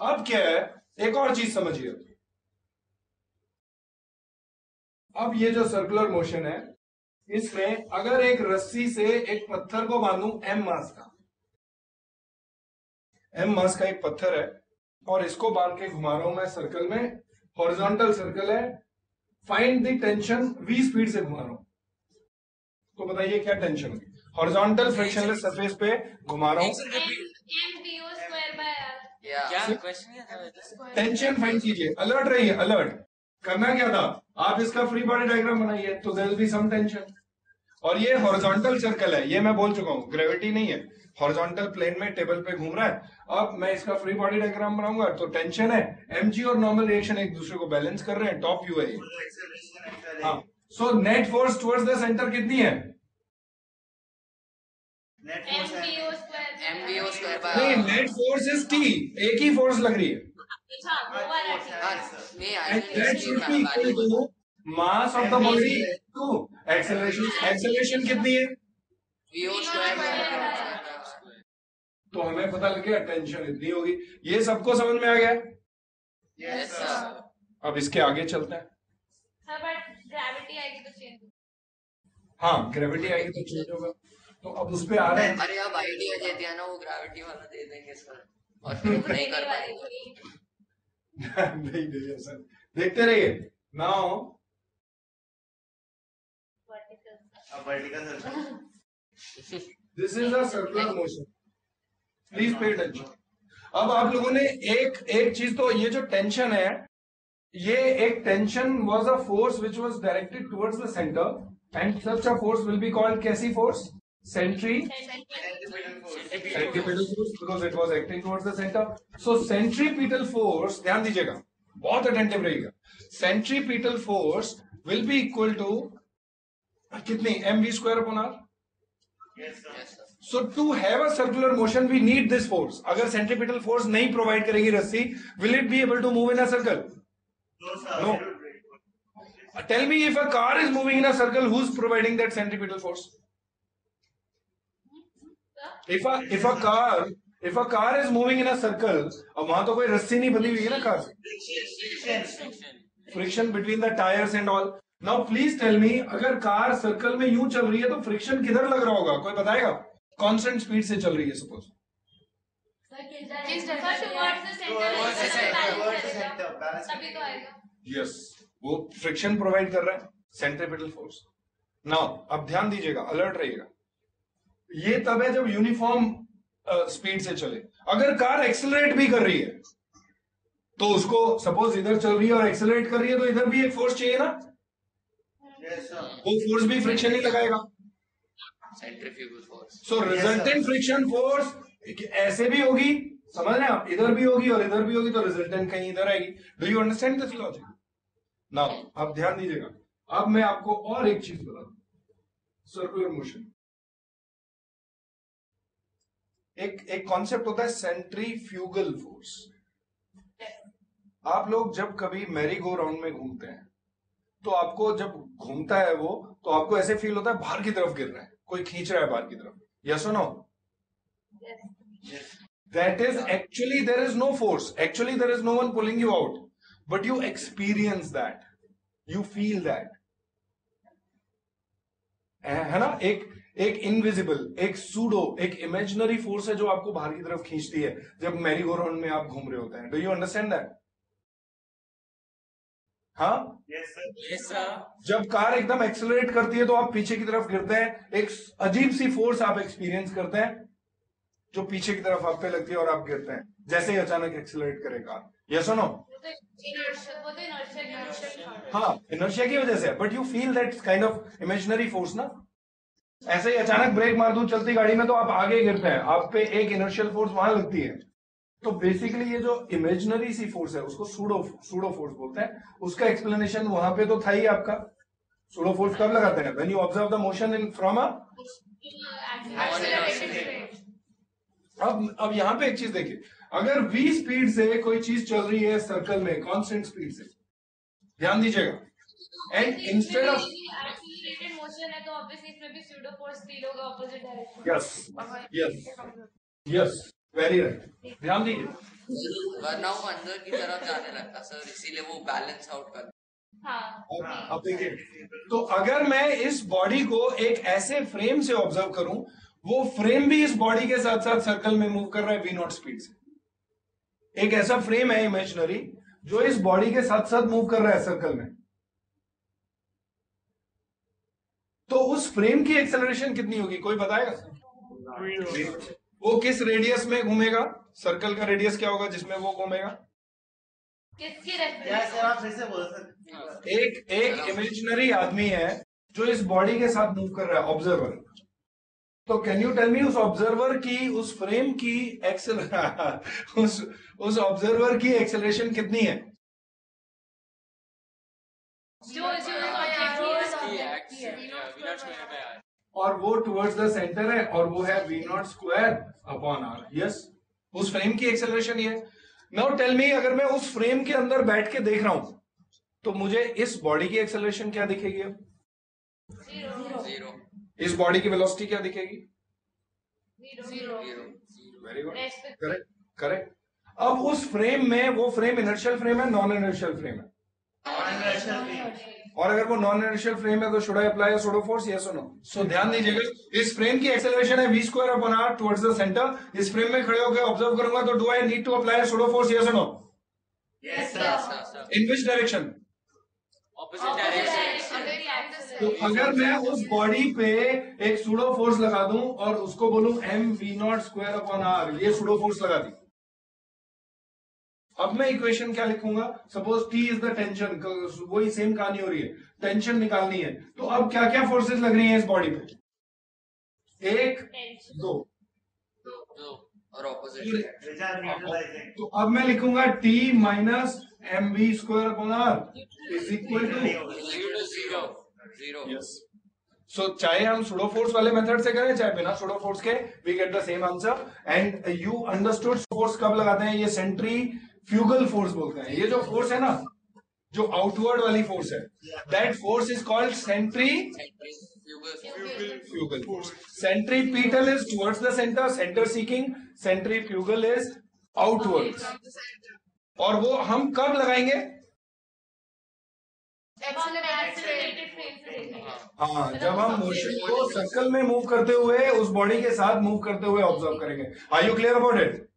अब क्या है, एक और चीज समझिए। अब ये जो सर्कुलर मोशन है, इसमें अगर एक रस्सी से एक पत्थर को बांधूं m मास का एक पत्थर है और इसको बांध के घुमा रहा हूं मैं सर्कल में, हॉरिजॉन्टल सर्कल है, find the tension v speed से घुमा रहा हूं, तो बताइए क्या टेंशन होगी। हॉरिजॉन्टल फ्रिक्शनलेस सरफेस पे घुमा रहा हूं, टेंशन फाइंड कीजिए, अलर्ट रहिए, अलर्ट। करना क्या था, आप इसका फ्री बॉडी डायग्राम बनाइए, तो there will be some tension. और ये हॉरिजॉन्टल सर्कल है, ये मैं बोल चुका हूं, ग्रेविटी नहीं है, हॉरिजॉन्टल प्लेन में टेबल पे घूम रहा है। अब मैं इसका फ्री बॉडी डायग्राम बनाऊंगा, तो टेंशन है, mg और नॉर्मल रिएक्शन एक दूसरे को बैलेंस कर रहे हैं, टॉप व्यू है ये। हाँ, so net force towards the centre कितनी है, नहीं, नेट फोर्स इज t, एक ही फोर्स लग रही है, that should be equal to mass of the body to acceleration, acceleration कितनी है, तो हमें पता लग गया टेंशन इतनी होगी। ये सबको समझ में आ गया? Yes sir. अब इसके आगे चलते हैं। ग्रेविटी आएगी तो चेंज, हाँ, ग्रेविटी आएगी तो चेंज होगा, तो अब उस पे आ रहे हैं। अरे अब आइडिया दे दिया ना, वो ग्रेविटी वाला दे देंगे सर, और फिर नहीं कर पाएंगे। नहीं नहीं सर, देखते रहिए। Now this is a circular motion, please pay attention. अब आप लोगों ने एक चीज, तो ये जो टेंशन है, ये एक tension was a force which was directed towards the centre, and such a force will be called कैसी force, centripetal force, because it was acting towards the center. So centripetal force, ध्यान दीजिएगा, बहुत attentive रहिएगा, centripetal force will be equal to कितनी, mv square upon r. Yes sir. So to have a circular motion we need this force. अगर centripetal force नहीं provide करेगी रस्सी, will it be able to move in a circle? No sir. No. Tell me, if a car is moving in a circle, who's providing that centripetal force? If a car is moving in a circle, अब वहां तो कोई रस्सी नहीं बंधी हुई है ना कार से, friction between the tyres and all. Now please tell me, अगर कार सर्कल में यूं चल रही है तो फ्रिक्शन किधर लग रहा होगा, कोई बताएगा? कांस्टेंट स्पीड से चल रही है सपोज, यस, वो फ्रिक्शन प्रोवाइड कर रहा है, सेंट्रीपिटल फोर्स। नाउ अब ध्यान दीजिएगा, अलर्ट रहिएगा, ये तब है जब यूनिफॉर्म स्पीड से चले। अगर कार एक्सेलरेट भी कर रही है तो उसको, सपोज इधर चल रही है और एक्सेलरेट कर रही है, तो इधर भी एक फोर्स चाहिए ना, वो फोर्स भी फ्रिक्शन ही लगाएगा, centrifugal force. So resultant friction force ऐसे भी होगी, समझ रहे हैं आप, इधर भी होगी और इधर भी होगी, तो रिजल्टेंट कहीं इधर आएगी। Do you understand this logic? Now अब ध्यान दीजिएगा, अब मैं आपको और एक चीज बता दूं, सर्कुलर मोशन एक कॉन्सेप्ट होता है सेंट्रीफ्यूगल फोर्स। आप लोग जब कभी मैरी गो राउंड में घूमते हैं, तो आपको जब घूमता है वो, तो आपको ऐसे फील होता है बाहर की तरफ गिर रहा है, कोई खींच रहा है बाहर की तरफ, यस और no? That is actually, there is no force, actually there is no one pulling you out, but you experience that, you feel that, है ना? एक इनविजिबल, एक सूडो, एक इमेजिनरी फोर्स है जो आपको बाहर की तरफ खींचती है जब मैरी गो राउंड में आप घूम रहे होते हैं। Do you understand that? हाँ, यस सर। जब कार एकदम एक्सेलरेट करती है तो आप पीछे की तरफ गिरते हैं, एक अजीब सी फोर्स आप एक्सपीरियंस करते हैं जो पीछे की तरफ आप पे लगती है और आप गिरते हैं, जैसे ही अचानक एक्सेलरेट करे कार, यस और नो? हाँ, इनर्शिया की वजह से, but you feel that kind of imaginary force ना। ऐसे ही अचानक ब्रेक मार दूं चलती गाड़ी में तो आप आगे गिरते हैं, आप पे एक इनर्शियल फोर्स वहां लगती है। तो बेसिकली ये जो इमेजिनरी सी फोर्स है उसको सूडो फोर्स बोलते हैं। उसका एक्सप्लेनेशन वहां पे तो था ही आपका। सूडो फोर्स कब लगाते हैं? When you observe the motion in from a, अब यहां पे एक चीज देखिए, अगर v स्पीड से कोई चीज चल रही है सर्कल में कांस्टेंट स्पीड से, ध्यान दीजिएगा, एंड इंस्टेड ऑफ मोशन है तो ऑब्वियसली इसमें भी सूडो फोर्स फील होगा opposite direction. Yes, very right, ध्यान दीजिए। वरना वो अंदर की तरफ जाने लगता सर, इसीलिए वो बैलेंस आउट कर। हाँ अब देखिए, तो अगर मैं इस बॉडी को एक ऐसे फ्रेम से ऑब्जर्व करूं, वो फ्रेम भी इस बॉडी के साथ साथ सर्कल में मूव कर रहा है वी नॉट स्पीड से। एक ऐसा फ्रेम है इमेजिनरी जो इस बॉडी के साथ साथ मूव कर रहा है सर्कल में। तो उस फ्रेम की एक्सेलरेशन कितनी होगी, कोई बताएगा? वो किस रेडियस में घूमेगा? सर्कल का रेडियस क्या होगा जिसमें वो घूमेगा? किसकी सर आप फिर से बोल सकते? एक इमेजिनरी आदमी है जो इस बॉडी के साथ मूव कर रहा है, ऑब्जर्वर। तो कैन यू टेल मी उस ऑब्जर्वर की, उस फ्रेम की उस ऑब्जर्वर की एक्सेलरेशन कितनी है? और वो टुवर्ड्स द सेंटर है और वो है v naught square upon r. Yes, उस फ्रेम की एक्सेलरेशन ये है। नाउ टेल मी, अगर मैं उस फ्रेम के अंदर बैठ के देख रहा हूं तो मुझे इस बॉडी की एक्सेलरेशन क्या दिखेगी? जीरो। इस बॉडी की वेलोसिटी क्या दिखेगी? Very good, correct correct. अब उस फ्रेम में, वो फ्रेम इनर्शियल फ्रेम है, नॉन इनर्शियल फ्रेम है? और अगर वो नॉन इनर्शियल फ्रेम है तो should I apply pseudo force, yes और नो? सो ध्यान दीजिएगा, इस फ्रेम की एक्सेलरेशन है v square upon r towards the centre. इस फ्रेम में खड़े होकर ऑब्जर्व करूंगा तो do I need to apply pseudo force, yes और no? Yes sir. In which direction? Opposite direction. तो अगर मैं उस बॉडी पे एक सूडो फोर्स लगा दूं और उसको बोलूं m v not square upon r, ये सूडो फोर्स लगा दी। अब मैं इक्वेशन क्या लिखूंगा? Suppose T is the tension, वही सेम कहानी हो रही है, टेंशन निकालनी है। तो अब क्या क्या फोर्सेस लग रही हैं इस बॉडी पे? एक, दो और ऑपोजिट। तो अब मैं लिखूंगा T minus m v square upon r is equal to zero. Yes. So चाहे हम सूडो फोर्स वाले मेथड से करें चाहे बिना सूडो फोर्स के, we get the same answer. And you understood force कब लगाते हैं? ये सेंट्रीफ्यूगल फोर्स बोलते हैं। ये जो फोर्स है ना, जो आउटवर्ड वाली फोर्स है, that force is called centrifugal force. Centripetal is towards the centre, centre seeking, centrifugal is outwards. और वो हम कब लगाएंगे? हाँ, जब हम मोशन को सर्कल में मूव करते हुए उस बॉडी के साथ मूव करते हुए ऑब्जर्व करेंगे। Are you clear about it?